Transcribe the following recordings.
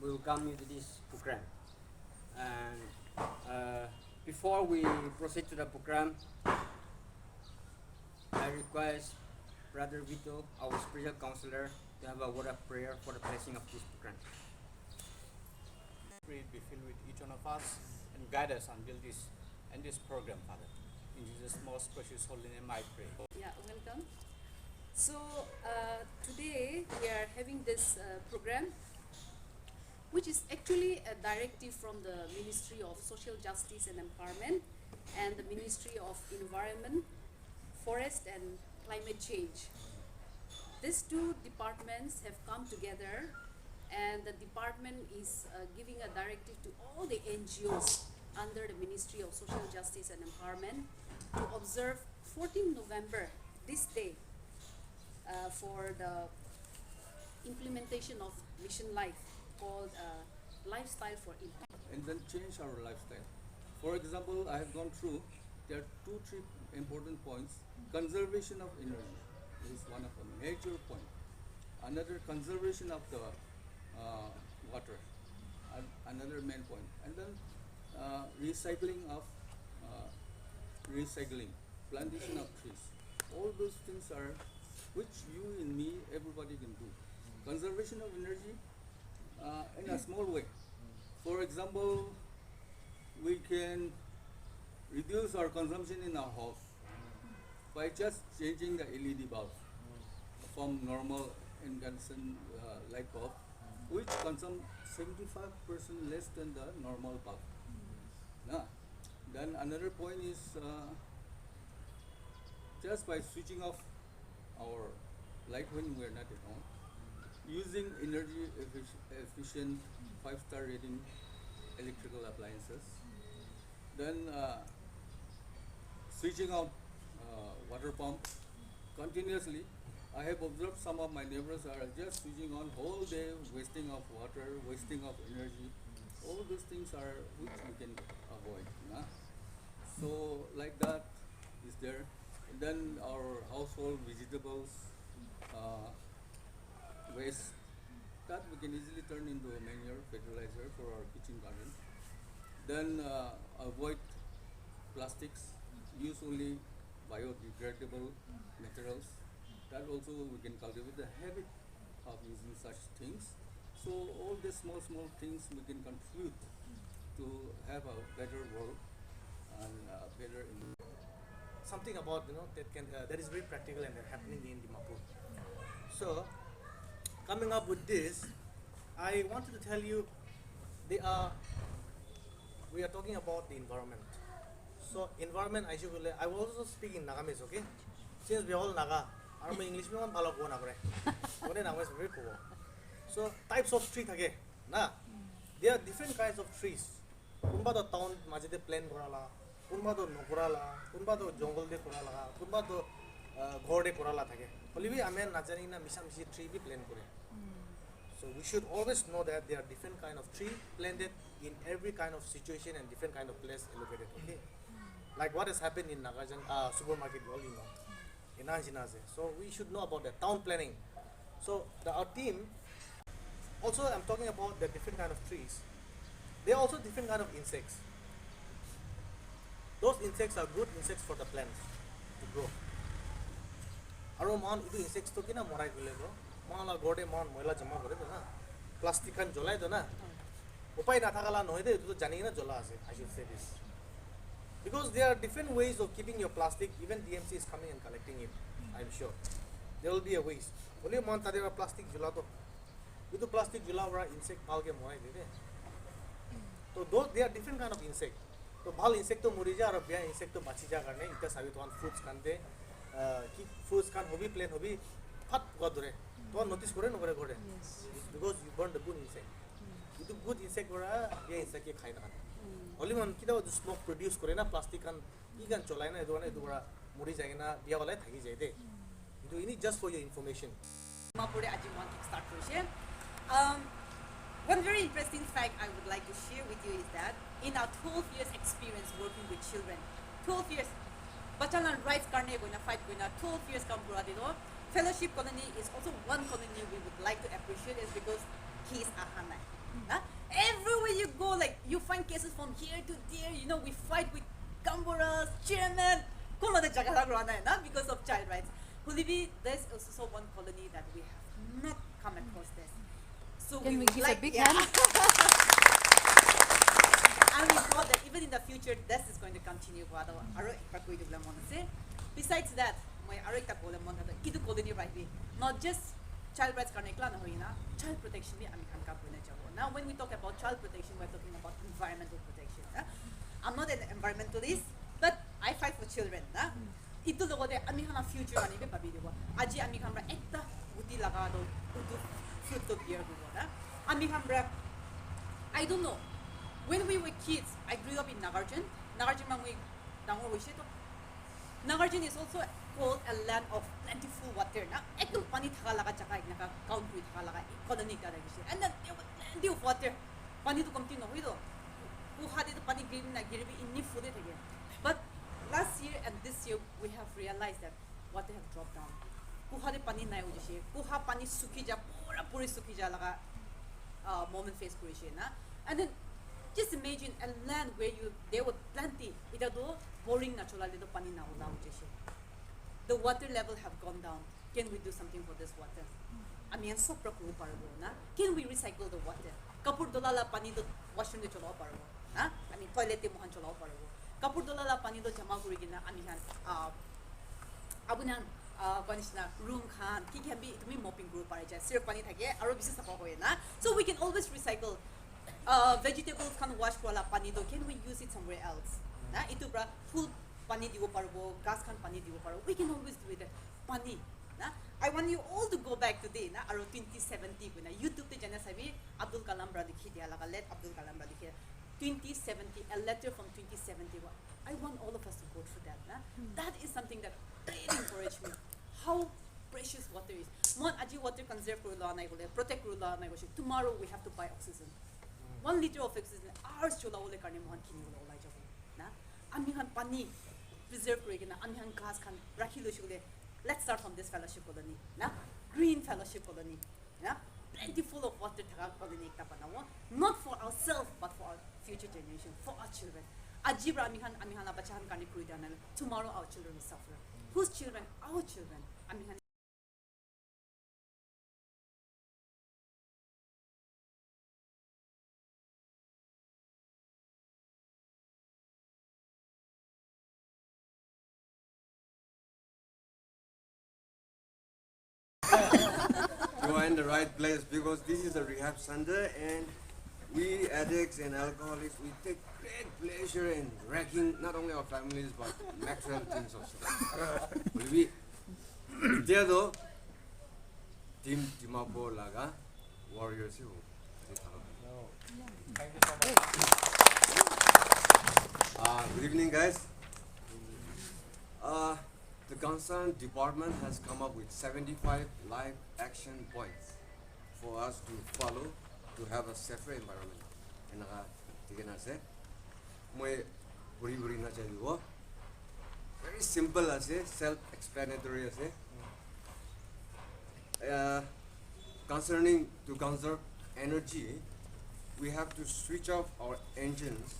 we welcome you to this program. And before we proceed to the program, I request Brother Vito, our spiritual counselor, to have a word of prayer for the blessing of this program. Spirit be filled with each one of us and guide us until this and this program, Father. In Jesus' most precious holy name I pray. Yeah, welcome. So today we are having this program, which is actually a directive from the Ministry of Social Justice and Empowerment and the Ministry of Environment, Forest and Climate Change. These two departments have come together, and the department is giving a directive to all the NGOs under the Ministry of Social Justice and Empowerment to observe 14 November, this day, for the implementation of Mission Life called Lifestyle for Impact. And then change our lifestyle. For example, I have gone through, there are three important points. Conservation of energy is one of the major point. Another, conservation of the water, another main point. And then recycling, plantation of trees. All those things are which you and me, everybody can do. Conservation of energy in a small way. For example, we can reduce our consumption in our house by just changing the LED bulb from normal incandescent light bulb, which consume 75% less than the normal bulb. Now, then another point is just by switching off our light when we are not at home, using energy efficient 5-star rating electrical appliances, then switching out water pump continuously. I have observed some of my neighbors are just switching on whole day, wasting of water, wasting of energy. All those things are which we can avoid. Nah? So like that is there. And then our household vegetables waste, that we can easily turn into a manure fertilizer for our kitchen garden. Then avoid plastics, use only biodegradable materials. That also we can cultivate the habit of using such things. So all these small things we can contribute to have a better world and better environment. Something about that is very practical and happening in Dimapur. So coming up with this, I wanted to tell you we are talking about the environment. So environment I will also speak in Nagamese, okay? Since we all Naga, I'm English me one balo ko na kore. Kore Nagamese very cool. So types of tree thake na. There are different kinds of trees. Kunba to town majide plain korala, kunba to nokorala, kunba to jungle de korala, kunba to ghor de korala thake. Olivi amen najani na misi tree be plain kore. So we should always know that there are different kind of tree planted in every kind of situation and different kind of place allocated. Okay, like what has happened in Nagajan supermarket, you all know, in Anjinaze. So we should know about the town planning. So our team also, I'm talking about the different kind of trees. There are also different kind of insects. Those insects are good insects for the plants to grow. Aro man idu insects to kina morai gule bro. Mala gode man moila jama kore to na. Plastic kan jolai to na. Upai na thakala nohide idu to jani na jola ase. I should say this. Because there are different ways of keeping your plastic. Even DMC is coming and collecting it. I'm sure. There will be a waste. Only man tadera plastic jola to. Idu plastic jola wara insect pal ke morai dide. So those there are different kind of insect. तो भाल insect तो मरी जा और बिया insect तो बची जा करने इतना साबित हुआ फ्रूट्स खाने कि फ्रूट्स खान हो भी प्लेन हो भी फट बहुत दूरे तो नोटिस करें नोकरे घोड़े because you burn the good insect itu good insect वरा ये इंसेक्ट के खाई ना only मन किधर वो स्मोक प्रोड्यूस करें ना प्लास्टिक खान ये खान चलाए ना इधर वरा मरी जाएगा ना बिया वाला थकी जाए दे itu ini just for your information. Dimapur aji want to start to share. One very interesting fact I would like to share with you is that in our 12 years experience working with children, 12 years, bachana rights karne gona fight gona 12 years kam pura dino. Fellowship colony is also one colony we would like to appreciate is because he is a Hanai. Everywhere you go, like you find cases from here to there. You know, we fight with Gamboras, chairman. Because of child rights. Hulibi, there's also one colony that we have not come across this. So Can we would give a big yeah. hand? And we thought that even in the future, this is going to continue. Besides that, not just child rights, child protection. Now, when we talk about child protection, we're talking about environmental protection. I'm not an environmentalist, but I fight for children. Itu logo de ami hana future ani be babi dewa. Aji ami hamra ekta uti lagado utu fruit to beer go. Ami hamra, I don't know. When we were kids, I grew up in Nagarjun. Nagarjun mangui dangor wishe to. Nagarjun is also called a land of plentiful water. Na ekdom pani thaka laga chaka naka count with thaka laga colony ka lagi. And then there was plenty of water. Pani to continue hoido. Who had it pani green na girbi inni food it again. But last year and this year we have realized that water have dropped down. Kuha de pani na ujishe. Kuha pani suki ja pura puri suki ja laga moment face kurishe na. And then just imagine a land where there were plenty. Ita do boring na chola lito pani na ula ujishe. The water level have gone down. Can we do something for this water? I mean, so prakuru parbo na. Can we recycle the water? Kapur dola la pani do washroom de chola parbo na. I mean, toilet de mohan chola parbo. Kapur dola la pani do jama kuri gina amihan abunan konishna room khan ki can be itumi mopping group pare jai sir pani thake aro bisi sapa hoye na. So we can always recycle vegetables khan wash kola pani do, can we use it somewhere else na. Itu bra full pani dibo parbo, gas khan pani dibo parbo, we can always do it. Pani na. I want you all to go back today na aro 2070 kuna YouTube te jana sabi Abdul Kalam bra likhi dia laga let Abdul Kalam bra likhi 2070, a letter from 2071. I want all of us to go through that. Nah? That is something that really encouraged me. How precious water is. Mon aji water conserve kurula na igole, protect kurula na igole. Tomorrow we have to buy oxygen. 1 liter of oxygen, hours chola ole karne mohan kini ole olai jabo. Na, ami han pani preserve kurige na, ami han gas kan rakhi lo shule. Let's start from this fellowship colony. Na, green fellowship colony. Na, plenty full of water thaka colony ekta banawo. Not for ourselves, but for our future generation, for our children. Ajibra amihan la bachahan kani kuidana. Tomorrow our children will suffer. Whose children? Our children. Amihan. You are in the right place because this is a rehab center and we addicts and alcoholics, we take great pleasure in wrecking not only our families but maximum things also. We there though, Team Dimapur laga warriors you. Thank you so much. Good evening guys. The concerned department has come up with 75 live action points for us to follow to have a safer environment. And I very simple as self-explanatory as concerning to conserve energy, we have to switch off our engines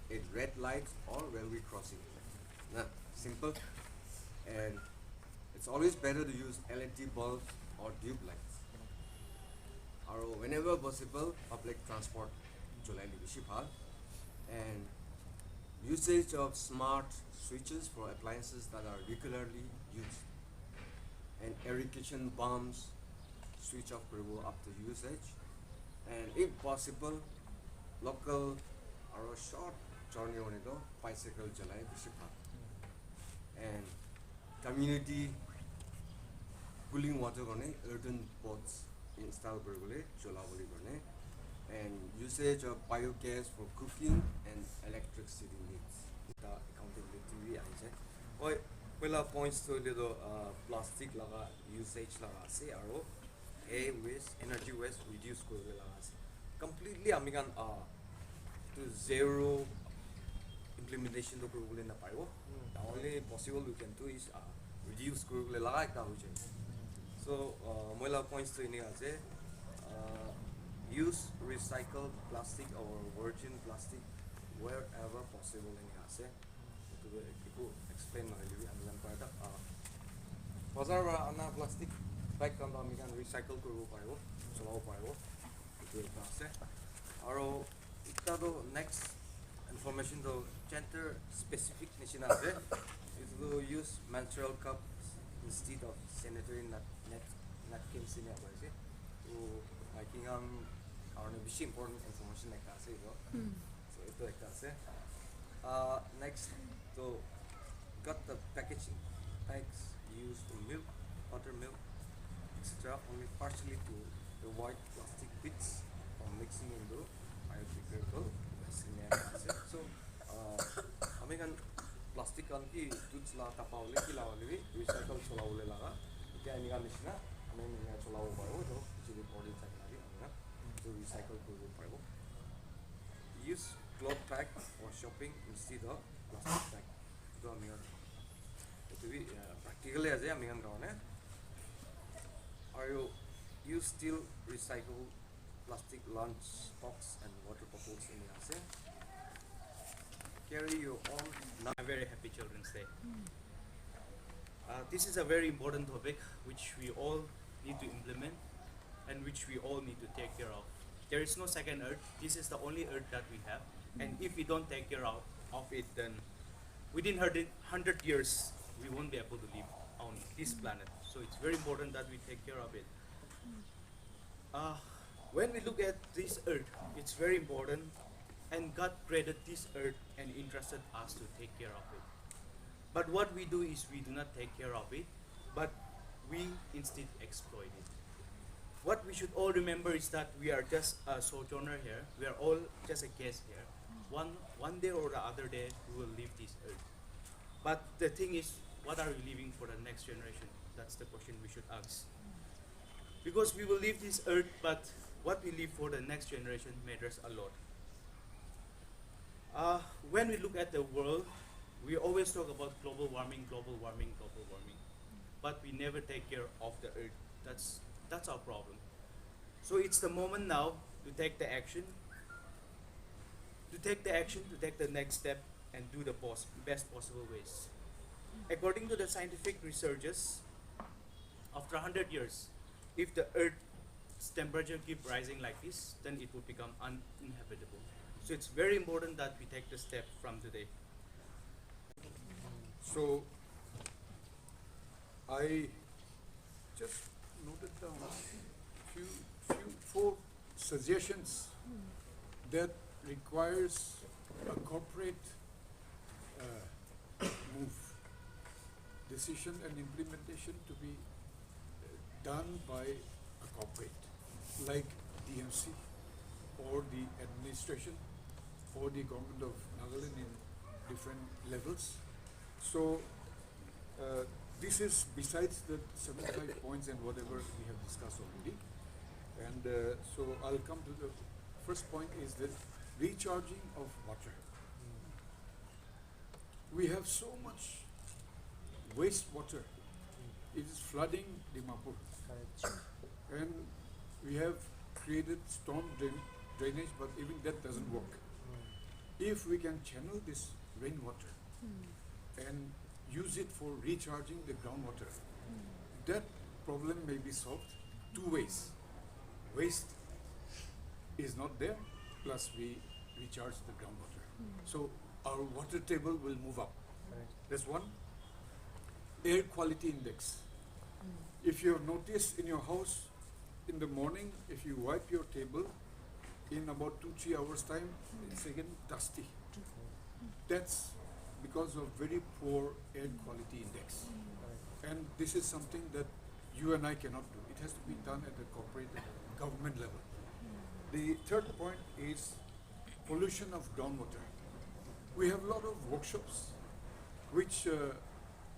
at red lights or railway crossing. Now, simple. And it's always better to use LED bulbs or tube lights. Or whenever possible, public transport and usage of smart switches for appliances that are regularly used, and irrigation bombs switch off after usage, and if possible, local or a short journey on it, bicycle and community cooling water earthen pots installed and usage of biogas for cooking and electricity needs. The accountability I well points to little plastic laga usage laga say aro air waste, energy waste reduce ko laga completely amigan to zero implementation to kurugule na paibo. The only possible we can do is reduce kurugule laga ekta hoje. So moila points to ini ase use recycled plastic or virgin plastic wherever possible in ase itu iku explain mahali amigan parta bazar ra ana plastic bag kan amigan recycle koribo paribo cholabo paribo itu eta ase aro itta to next information to gender specific nishina ase is to use menstrual cups instead of sanitary napkins in ase to making karone beshi important information ekta ase ito so ito ekta ase next to got the packaging bags used for milk buttermilk etc only partially to avoid plastic bits from mixing into biodegradable waste in ase so amigan plastic kan ki duds la tapawle ki lawale recycle cholawle laga ite amigan nishina ami cholawo paro to jili body type lagi amigan to recycle koribo paribo use cloth bag for shopping instead of plastic bag to amigan itu bi practically aje amigan karone are you still recycle plastic lunch box and water bottles in ase carry your own A very happy Children's Day. This is a very important topic which we all need to implement and which we all need to take care of. There is no second Earth. This is the only Earth that we have. And if we don't take care of it, then within 100 years, we won't be able to live on this planet. So it's very important that we take care of it. When we look at this Earth, it's very important, and God created this Earth and entrusted us to take care of it. But what we do is we do not take care of it, but we instead exploit it. What we should all remember is that we are just a sojourner here. We are all just a guest here. One day or the other day, we will leave this Earth. But the thing is, what are we leaving for the next generation? That's the question we should ask. Because we will leave this Earth, but what we leave for the next generation matters a lot. When we look at the world, we always talk about global warming, but we never take care of the Earth. That's our problem. So it's the moment now to take the action, to take the next step, and do the best possible ways. According to the scientific researchers, after 100 years, if the Earth's temperature keep rising like this, then it would become uninhabitable. So it's very important that we take the step from today. So I just noted down four suggestions that requires a corporate move, decision and implementation to be done by a corporate like DMC or the administration or the government of Nagaland in different levels. So this is besides the 75 points and whatever we have discussed already. And so I'll come to the first point is the recharging of water. We have so much wastewater. It is flooding Dimapur. And we have created storm drainage, but even that doesn't work. If we can channel this rainwater and use it for recharging the groundwater, that problem may be solved two ways. Waste is not there, plus we recharge the groundwater. So our water table will move up. That's one. Air quality index. If you have noticed in your house, in the morning, if you wipe your table, in about 2-3 hours time, it's again dusty. That's because of very poor air quality index. And this is something that you and I cannot do. It has to be done at the corporate government level. The third point is pollution of groundwater. We have a lot of workshops which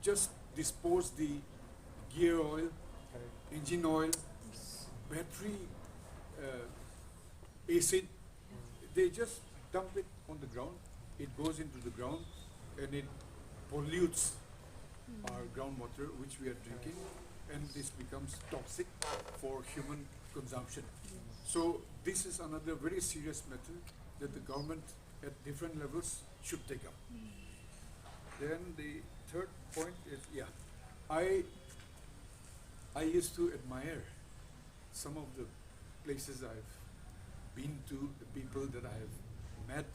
just dispose the gear oil, engine oil, battery acid. They just dump it on the ground. It goes into the ground and it pollutes our groundwater which we are drinking, and this becomes toxic for human consumption. So this is another very serious matter that the government at different levels should take up. Then the third point is, I used to admire some of the places I've been to, the people that I have met.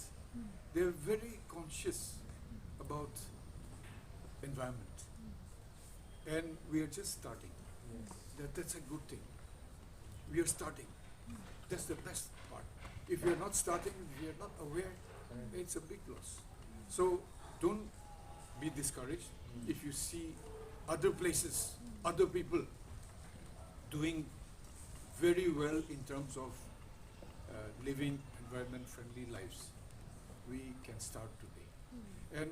They're very conscious about environment. And we are just starting. That's a good thing. We are starting. That's the best part. If you're not starting, if you're not aware, it's a big loss. So don't be discouraged if you see other places, other people doing very well in terms of living environment-friendly lives. We can start today. And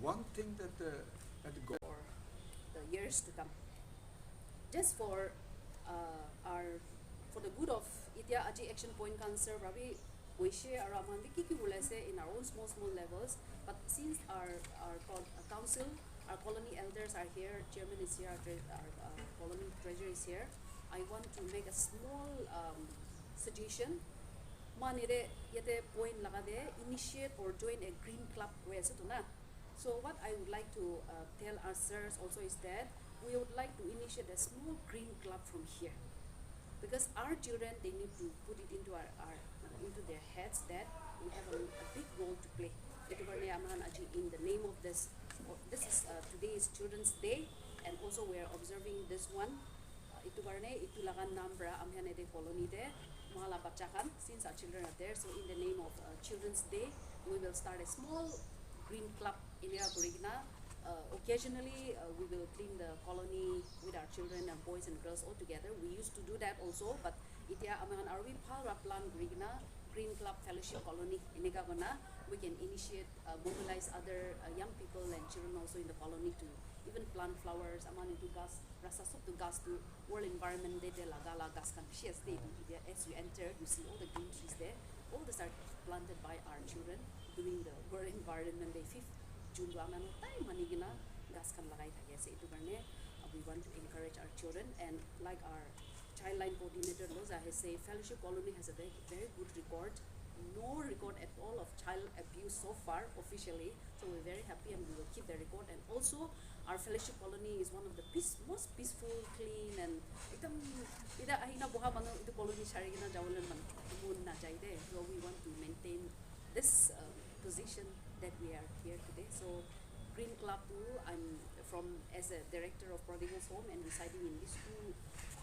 one thing that at the For the years to come. Just for for the good of Itia Aji Action Point Cancer, Ravi, we share around Kiki in our own small levels. But since our council, our colony elders are here, chairman is here, our colony treasurer is here, I want to make a small suggestion. Manire yete point lagade initiate or join a green club west to na. So what I would like to tell our sirs also is that we would like to initiate a small green club from here, because our children, they need to put it into our into their heads that we have a big role to play. In the name of this is today is Children's Day, and also we are observing this one. Itu lagan nambra amhane de colony de mahala bachakan, since our children are there. So in the name of Children's Day, we will start a small green club in Burigna. Occasionally, we will clean the colony with our children and boys and girls all together. We used to do that also, but itia amangan arwi palra plan Burigna Green Club Fellowship Colony in Negagona. We can initiate, mobilize other young people and children also in the colony to even plant flowers. Aman into gas, rasa sop to gas to World Environment Day de lagala gas kan as you enter, you see all the green trees there. All these are planted by our children during the World Environment Day 5th June amano time manigina gas kan lagai thake se itu karne we want to encourage our children, and like our childline coordinator Loza has said, Fellowship Colony has a very, very good record. No record at all of child abuse so far officially, so we're very happy and we will keep the record. And also our Fellowship Colony is one of the most peaceful, clean, and colony so we want to maintain this position that we are here today. So Green Club too, I'm as a director of Prodigals Home and residing in these two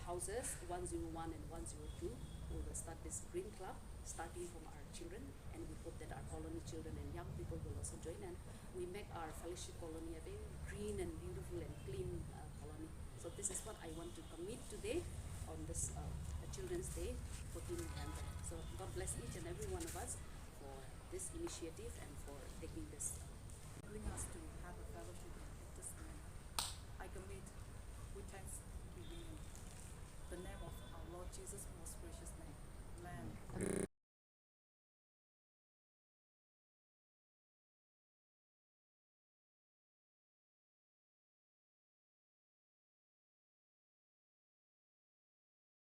houses, 101 and 102. We will start this Green Club, starting from our children, and we hope that our colony children and young people will also join, and we make our Fellowship Colony a very green and beautiful and clean colony. So this is what I want to commit today on this Children's Day, 14 November. So God bless each and every one of us for this initiative and for taking this. Willing us to have a fellowship at this time. I commit with thanksgiving in the name of our Lord Jesus' most precious name.